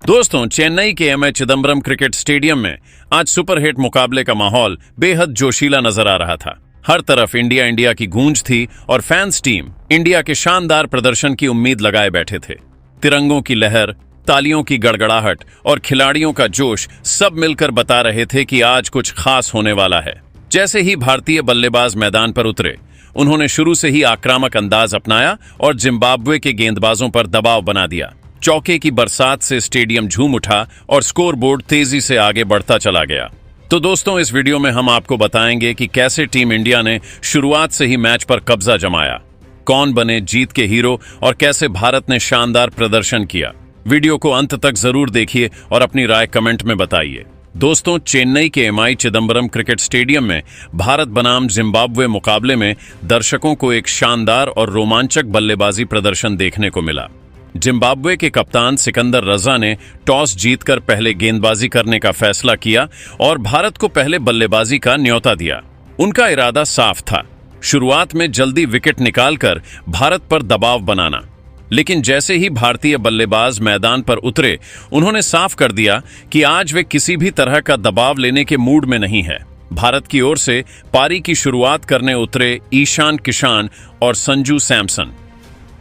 दोस्तों, चेन्नई के MA Chidambaram cricket stadium में आज सुपरहिट मुकाबले का माहौल बेहद जोशीला नजर आ रहा था। हर तरफ इंडिया इंडिया की गूंज थी और फैंस टीम इंडिया के शानदार प्रदर्शन की उम्मीद लगाए बैठे थे। तिरंगों की लहर, तालियों की गड़गड़ाहट और खिलाड़ियों का जोश सब मिलकर बता रहे थे कि आज कुछ खास होने वाला है। जैसे ही भारतीय बल्लेबाज मैदान पर उतरे, उन्होंने शुरू से ही आक्रामक अंदाज अपनाया और जिम्बाब्वे के गेंदबाजों पर दबाव बना दिया। चौके की बरसात से स्टेडियम झूम उठा और स्कोरबोर्ड तेजी से आगे बढ़ता चला गया। तो दोस्तों, इस वीडियो में हम आपको बताएंगे कि कैसे टीम इंडिया ने शुरुआत से ही मैच पर कब्जा जमाया, कौन बने जीत के हीरो और कैसे भारत ने शानदार प्रदर्शन किया। वीडियो को अंत तक जरूर देखिए और अपनी राय कमेंट में बताइए। दोस्तों, चेन्नई के एमआई चिदंबरम क्रिकेट स्टेडियम में भारत बनाम जिम्बाब्वे मुकाबले में दर्शकों को एक शानदार और रोमांचक बल्लेबाजी प्रदर्शन देखने को मिला। जिम्बाब्वे के कप्तान सिकंदर रजा ने टॉस जीतकर पहले गेंदबाजी करने का फैसला किया और भारत को पहले बल्लेबाजी का न्योता दिया। उनका इरादा साफ था, शुरुआत में जल्दी विकेट निकालकर भारत पर दबाव बनाना। लेकिन जैसे ही भारतीय बल्लेबाज मैदान पर उतरे, उन्होंने साफ कर दिया कि आज वे किसी भी तरह का दबाव लेने के मूड में नहीं है। भारत की ओर से पारी की शुरुआत करने उतरे ईशान किशन और संजू सैमसन।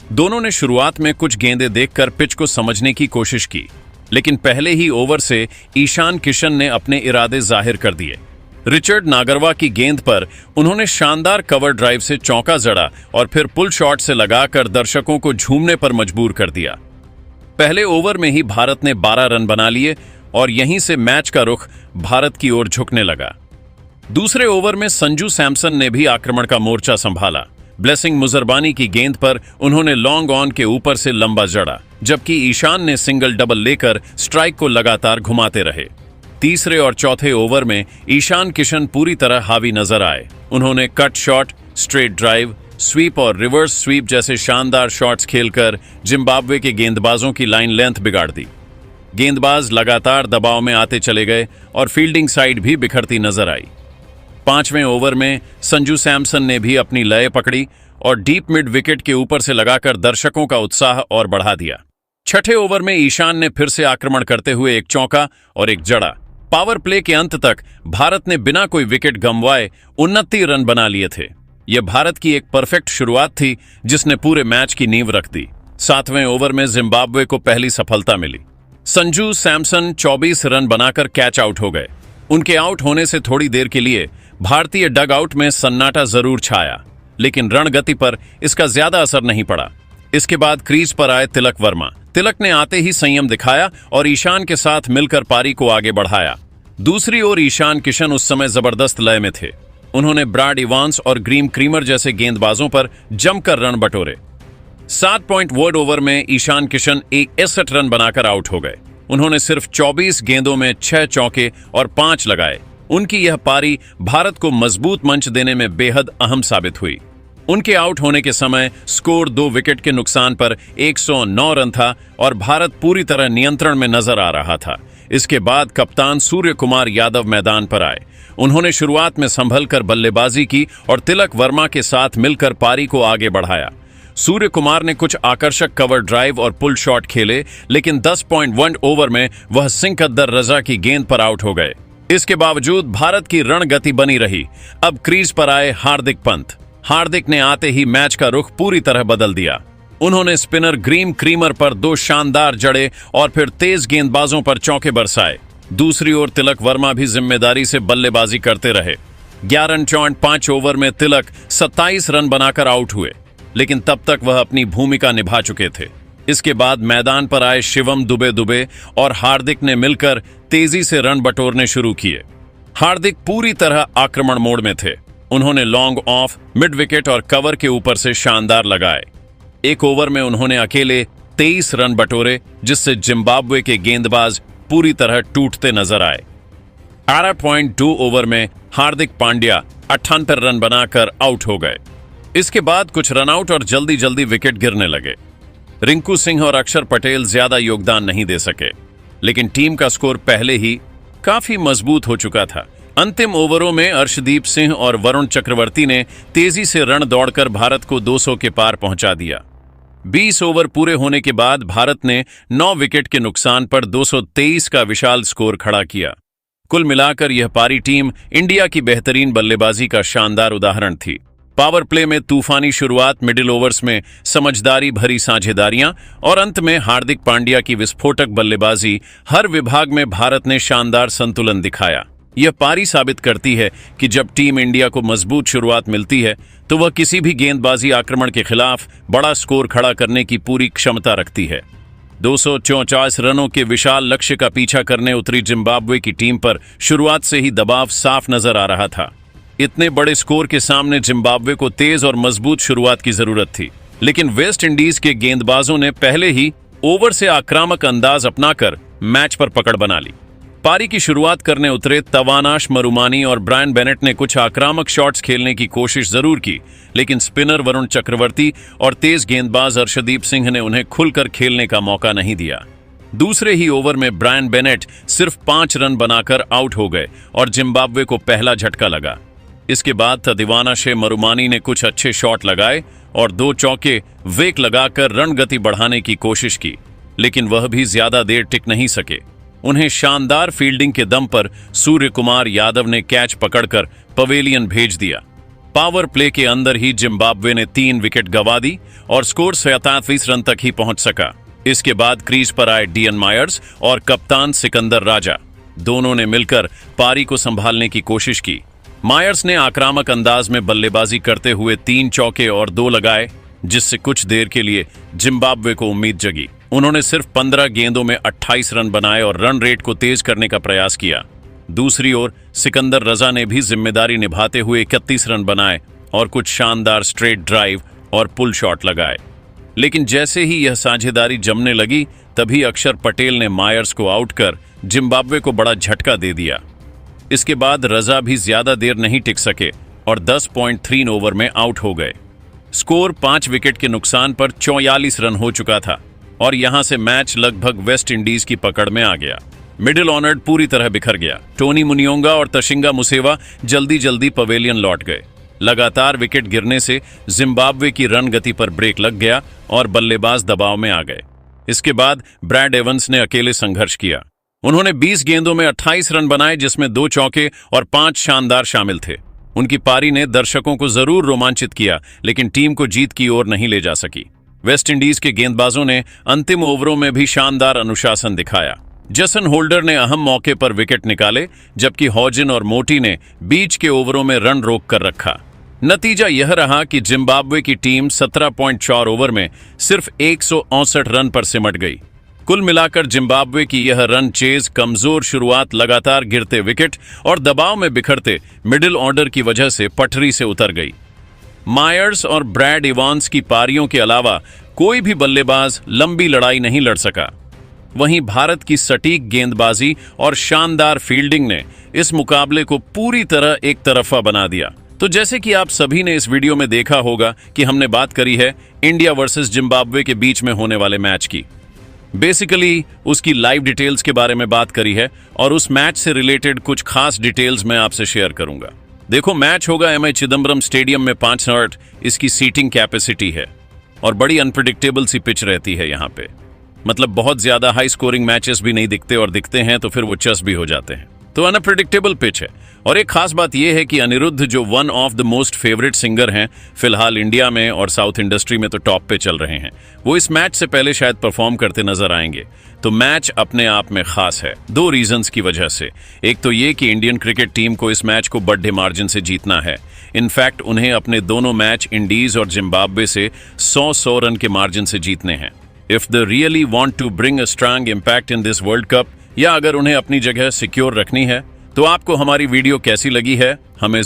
दोनों ने शुरुआत में कुछ गेंदें देखकर पिच को समझने की कोशिश की, लेकिन पहले ही ओवर से ईशान किशन ने अपने इरादे जाहिर कर दिए। रिचर्ड नागरवा की गेंद पर उन्होंने शानदार कवर ड्राइव से चौका जड़ा और फिर पुल शॉट से लगाकर दर्शकों को झूमने पर मजबूर कर दिया। पहले ओवर में ही भारत ने 12 रन बना लिए और यहीं से मैच का रुख भारत की ओर झुकने लगा। दूसरे ओवर में संजू सैमसन ने भी आक्रमण का मोर्चा संभाला। ब्लेसिंग मुजरबानी की गेंद पर उन्होंने लॉन्ग ऑन के ऊपर से लंबा जड़ा, जबकि ईशान ने सिंगल डबल लेकर स्ट्राइक को लगातार घुमाते रहे। तीसरे और चौथे ओवर में ईशान किशन पूरी तरह हावी नजर आए। उन्होंने cut shot, straight drive, sweep और रिवर्स स्वीप जैसे शानदार शॉट्स खेलकर जिम्बाब्वे के गेंदबाजों की लाइन लेंथ बिगाड़ दी। गेंदबाज लगातार दबाव में आते चले गए और फील्डिंग साइड भी बिखरती नजर आई। पांचवें ओवर में संजू सैमसन ने भी अपनी लय पकड़ी और डीप मिड विकेट के ऊपर से लगाकर दर्शकों का उत्साह और बढ़ा दिया। छठे ओवर में ईशान ने फिर से आक्रमण करते हुए एक चौका और एक जड़ा। पावर प्ले के अंत तक भारत ने बिना कोई विकेट गंवाए 29 रन बना लिए थे। यह भारत की एक परफेक्ट शुरुआत थी जिसने पूरे मैच की नींव रख दी। सातवें ओवर में जिम्बाब्वे को पहली सफलता मिली। संजू सैमसन 24 रन बनाकर कैच आउट हो गए। उनके आउट होने से थोड़ी देर के लिए भारतीय डग आउट में सन्नाटा जरूर छाया, लेकिन रणगति पर इसका ज्यादा असर नहीं पड़ा। इसके बाद क्रीज पर आए तिलक वर्मा। तिलक ने आते ही संयम दिखाया और ईशान के साथ मिलकर पारी को आगे बढ़ाया। दूसरी ओर ईशान किशन उस समय जबरदस्त लय में थे। उन्होंने ब्रैड इवांस और ग्रीम क्रीमर जैसे गेंदबाजों पर जमकर रन बटोरे। 7 पॉइंट वर्ड ओवर में ईशान किशन 61 रन बनाकर आउट हो गए। उन्होंने सिर्फ 24 गेंदों में 6 चौके और 5 लगाए। उनकी यह पारी भारत को मजबूत मंच देने में बेहद अहम साबित हुई। उनके आउट होने के समय स्कोर 2 विकेट के नुकसान पर 109 रन था और भारत पूरी तरह नियंत्रण में नजर आ रहा था। इसके बाद कप्तान सूर्य कुमार यादव मैदान पर आए। उन्होंने शुरुआत में संभलकर बल्लेबाजी की और तिलक वर्मा के साथ मिलकर पारी को आगे बढ़ाया। सूर्य कुमार ने कुछ आकर्षक कवर ड्राइव और पुल शॉट खेले, लेकिन 10.1 ओवर में वह सिकंदर रजा की गेंद पर आउट हो गए। इसके बावजूद भारत की रणगति बनी रही। अब क्रीज पर आए हार्दिक पंत। हार्दिक ने आते ही मैच का रुख पूरी तरह बदल दिया। उन्होंने स्पिनर ग्रीम क्रीमर पर 2 शानदार जड़े और फिर तेज गेंदबाजों पर चौके बरसाए। दूसरी ओर तिलक वर्मा भी जिम्मेदारी से बल्लेबाजी करते रहे। 11.5 ओवर में तिलक 27 रन बनाकर आउट हुए, लेकिन तब तक वह अपनी भूमिका निभा चुके थे। इसके बाद मैदान पर आए शिवम दुबे और हार्दिक ने मिलकर तेजी से रन बटोरने शुरू किए। हार्दिक पूरी तरह आक्रमण मोड में थे। उन्होंने लॉन्ग ऑफ, मिड विकेट और कवर के ऊपर से शानदार लगाए। एक ओवर में उन्होंने अकेले 23 रन बटोरे, जिससे जिम्बाब्वे के गेंदबाज पूरी तरह टूटते नजर आए। 18.2 ओवर में हार्दिक पांड्या 78 रन बनाकर आउट हो गए। इसके बाद कुछ रनआउट और जल्दी जल्दी विकेट गिरने लगे। रिंकू सिंह और अक्षर पटेल ज्यादा योगदान नहीं दे सके, लेकिन टीम का स्कोर पहले ही काफी मजबूत हो चुका था। अंतिम ओवरों में अर्शदीप सिंह और वरुण चक्रवर्ती ने तेजी से रन दौड़कर भारत को 200 के पार पहुंचा दिया। 20 ओवर पूरे होने के बाद भारत ने 9 विकेट के नुकसान पर 223 का विशाल स्कोर खड़ा किया। कुल मिलाकर यह पारी टीम इंडिया की बेहतरीन बल्लेबाजी का शानदार उदाहरण थी। पावर प्ले में तूफानी शुरुआत, मिडिल ओवर्स में समझदारी भरी साझेदारियां और अंत में हार्दिक पांड्या की विस्फोटक बल्लेबाजी, हर विभाग में भारत ने शानदार संतुलन दिखाया। यह पारी साबित करती है कि जब टीम इंडिया को मजबूत शुरुआत मिलती है तो वह किसी भी गेंदबाजी आक्रमण के खिलाफ बड़ा स्कोर खड़ा करने की पूरी क्षमता रखती है। 244 रनों के विशाल लक्ष्य का पीछा करने उतरी जिम्बाब्वे की टीम पर शुरुआत से ही दबाव साफ नजर आ रहा था। इतने बड़े स्कोर के सामने जिम्बाब्वे को तेज और मजबूत शुरुआत की जरूरत थी, लेकिन वेस्ट इंडीज के गेंदबाजों ने पहले ही ओवर से आक्रामक अंदाज अपनाकर मैच पर पकड़ बना ली। पारी की शुरुआत करने उतरे तवानाश मरुमानी और ब्रायन बेनेट ने कुछ आक्रामक शॉट्स खेलने की कोशिश जरूर की, लेकिन स्पिनर वरुण चक्रवर्ती और तेज गेंदबाज अर्शदीप सिंह ने उन्हें खुलकर खेलने का मौका नहीं दिया। दूसरे ही ओवर में ब्रायन बेनेट सिर्फ 5 रन बनाकर आउट हो गए और जिम्बाब्वे को पहला झटका लगा। इसके बाद तवानाश मरुमानी ने कुछ अच्छे शॉट लगाए और 2 चौके वेक लगाकर रन गति बढ़ाने की कोशिश की, लेकिन वह भी ज्यादा देर टिक नहीं सके। उन्हें शानदार फील्डिंग के दम पर सूर्य कुमार यादव ने कैच पकड़कर पवेलियन भेज दिया। पावर प्ले के अंदर ही जिम्बाब्वे ने 3 विकेट गंवा दी और स्कोर 37 रन तक ही पहुंच सका। इसके बाद क्रीज पर आए डियन मायर्स और कप्तान सिकंदर राजा। दोनों ने मिलकर पारी को संभालने की कोशिश की। मायर्स ने आक्रामक अंदाज में बल्लेबाजी करते हुए 3 चौके और 2 लगाए, जिससे कुछ देर के लिए जिम्बाब्वे को उम्मीद जगी। उन्होंने सिर्फ 15 गेंदों में 28 रन बनाए और रन रेट को तेज करने का प्रयास किया। दूसरी ओर सिकंदर रजा ने भी जिम्मेदारी निभाते हुए 31 रन बनाए और कुछ शानदार स्ट्रेट ड्राइव और पुल शॉट लगाए। लेकिन जैसे ही यह साझेदारी जमने लगी, तभी अक्षर पटेल ने मायर्स को आउट कर जिम्बाब्वे को बड़ा झटका दे दिया। इसके बाद रजा भी ज्यादा देर नहीं टिक सके और 10.3 ओवर में आउट हो गए। स्कोर 5 विकेट के नुकसान पर 44 रन हो चुका था और यहां से मैच लगभग वेस्ट इंडीज की पकड़ में आ गया। मिडिल ऑर्डर पूरी तरह बिखर गया। टोनी मुनियोंगा और तशिंगा मुसेवा जल्दी जल्दी पवेलियन लौट गए। लगातार विकेट गिरने से जिम्बाब्वे की रन गति पर ब्रेक लग गया और बल्लेबाज दबाव में आ गए। इसके बाद ब्रैड एवंस ने अकेले संघर्ष किया। उन्होंने 20 गेंदों में 28 रन बनाए, जिसमें 2 चौके और 5 शानदार शामिल थे। उनकी पारी ने दर्शकों को जरूर रोमांचित किया, लेकिन टीम को जीत की ओर नहीं ले जा सकी। वेस्ट इंडीज के गेंदबाजों ने अंतिम ओवरों में भी शानदार अनुशासन दिखाया। जसन होल्डर ने अहम मौके पर विकेट निकाले, जबकि हॉजिन और मोटी ने बीच के ओवरों में रन रोक कर रखा। नतीजा यह रहा कि जिम्बाब्वे की टीम 17.4 ओवर में सिर्फ 168 रन पर सिमट गई। कुल मिलाकर जिम्बाब्वे की यह रन चेज, कमजोर शुरुआत, लगातार गिरते विकेट और दबाव में बिखरते मिडिल ऑर्डर की वजह से पटरी से उतर गई। मायर्स और ब्रैड इवांस की पारियों के अलावा कोई भी बल्लेबाज लंबी लड़ाई नहीं लड़ सका। वहीं भारत की सटीक गेंदबाजी और शानदार फील्डिंग ने इस मुकाबले को पूरी तरह एक तरफा बना दिया। तो जैसे कि आप सभी ने इस वीडियो में देखा होगा कि हमने बात करी है इंडिया वर्सेस जिम्बाब्वे के बीच में होने वाले मैच की। बेसिकली उसकी लाइव डिटेल्स के बारे में बात करी है और उस मैच से रिलेटेड कुछ खास डिटेल्स मैं आपसे शेयर करूंगा। देखो, मैच होगा एमए चिदम्बरम स्टेडियम में 560 इसकी सीटिंग कैपेसिटी है और बड़ी अनप्रिडिक्टेबल सी पिच रहती है यहाँ पे। मतलब बहुत ज्यादा हाई स्कोरिंग मैचेस भी नहीं दिखते और दिखते हैं तो फिर वो चस भी हो जाते हैं। तो अनप्रिडिक्टेबल पिच है। और एक खास बात यह है कि अनिरुद्ध, जो one of the most favourite singer हैं फिलहाल इंडिया में और साउथ इंडस्ट्री में, तो टॉप पे चल रहे हैं, वो इस मैच से पहले शायद परफॉर्म करते नजर आएंगे। तो मैच अपने आप में खास है 2 रीजंस की वजह से। एक तो ये कि इंडियन क्रिकेट टीम को इस मैच को बड़े मार्जिन से जीतना है। इनफैक्ट उन्हें अपने दोनों मैच इंडीज और जिम्बाब्वे से 100 रन के मार्जिन से जीतने हैं। If they really want to bring a strong impact in this world cup, या अगर उन्हें अपनी जगह सिक्योर रखनी है, तो आपको हमारी वीडियो कैसी लगी है हमें